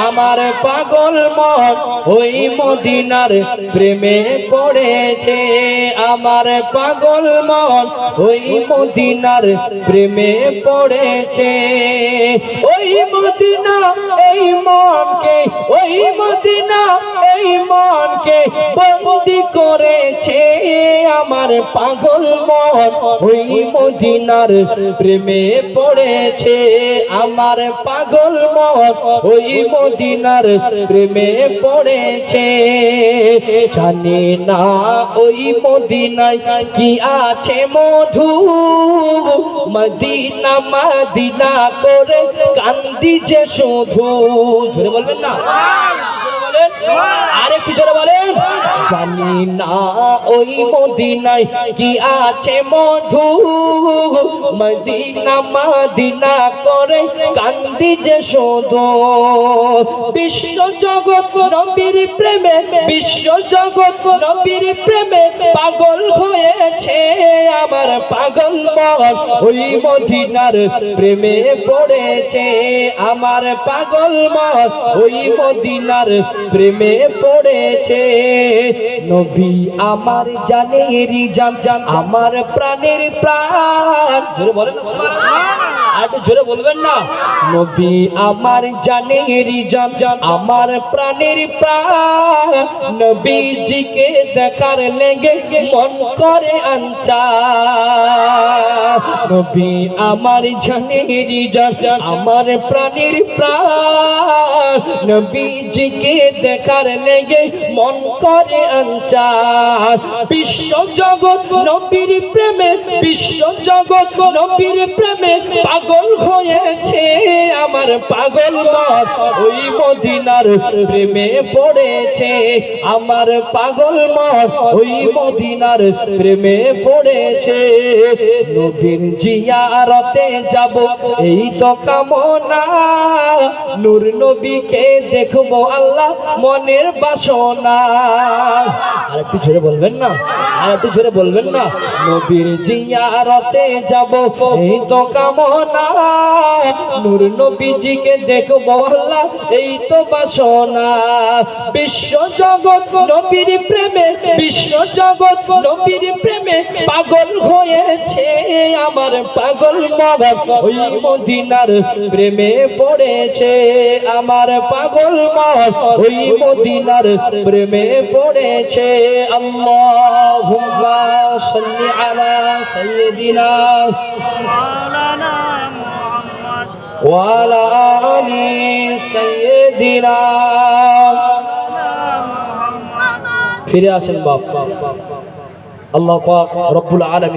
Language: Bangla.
আমার পাগল মন ওই মদিনার প্রেমে পড়েছে। আমার পাগল মন ওই মদিনার প্রেমে পড়েছে। ওই মদিনা এই মনকে, ওই মদিনা এই মনকে বন্দি করেছে। আমার পাগল মন ওই মদিনার প্রেমে পড়েছে। আমার পাগল মন ওই মদিনার প্রেমে পড়েছে। জানি না ওই মদিনায় কি আছে মধু, মদিনা মদিনা করে কান্দি যে শুধু। জোরে বলবেন না, আরেকটু জোরে বলেন। জানি না ওই মদিনায় কি আছে মধু, মদিনা মদিনা করে কান্দি যে শুধু। বিশ্ব জগৎ নবীর প্রেমে, বিশ্ব জগৎ নবীর প্রেমে পাগল হয়েছে। আমার পাগল মন ওই মদিনার প্রেমে পড়েছে। আমার পাগল মন ওই মদিনার প্রেমে পড়েছে। নবী আমার জানেরই জান, আমার প্রাণের প্রাণ। জোরে বলেন না, সুবহানাল্লাহ। আর জোরে বলবেন না। নবী আমার জানেরই জান, আমার প্রাণের প্রাণ। নবীজিকে দেখার লেগে মন করে আনচান। নবী আমার জানেরই জান, আমার প্রাণের প্রাণ। নবীজিকে দেখার লেগে মন করে আনচান। বিশ্ব জগৎ নবীর প্রেমে, বিশ্ব জগৎ নবীর প্রেমে পাগল হয়েছে। আমার পাগল মন ওই মদিনার প্রেমে পড়েছে। আমার পাগল মন ওই মদিনার প্রেমে পড়েছে। নবীর জিয়ারতে যাব এই তো কামনা, নূর নবীকে দেখবো আল্লাহ মনের বাসনা। আর একটু জোরে বলবেন না, আর একটু জোরে বলবেন না। নবীর জিয়ারতে যাব এই তো কামনা, নূর নবীজিকে দেখবো আল্লাহ এই তো বাসনা। বিশ্ব জগৎ নবীর প্রেমে, বিশ্ব জগৎ নবীর প্রেমে পাগল হয়েছে। আমার পাগল মন ওই মদিনার প্রেমে পড়েছে। আমার পাগল মন ওই মদিনার প্রেমে পড়েছে। আল্লাহুম্মা সাল্লি আলা সাইয়্যিদিনা মাওলানা মুহাম্মদ ওয়া আলা আলি সাইয়্যিদিনা। ফিরে আসেন বাপ। আল্লাহ পাক রব্বুল আলামিন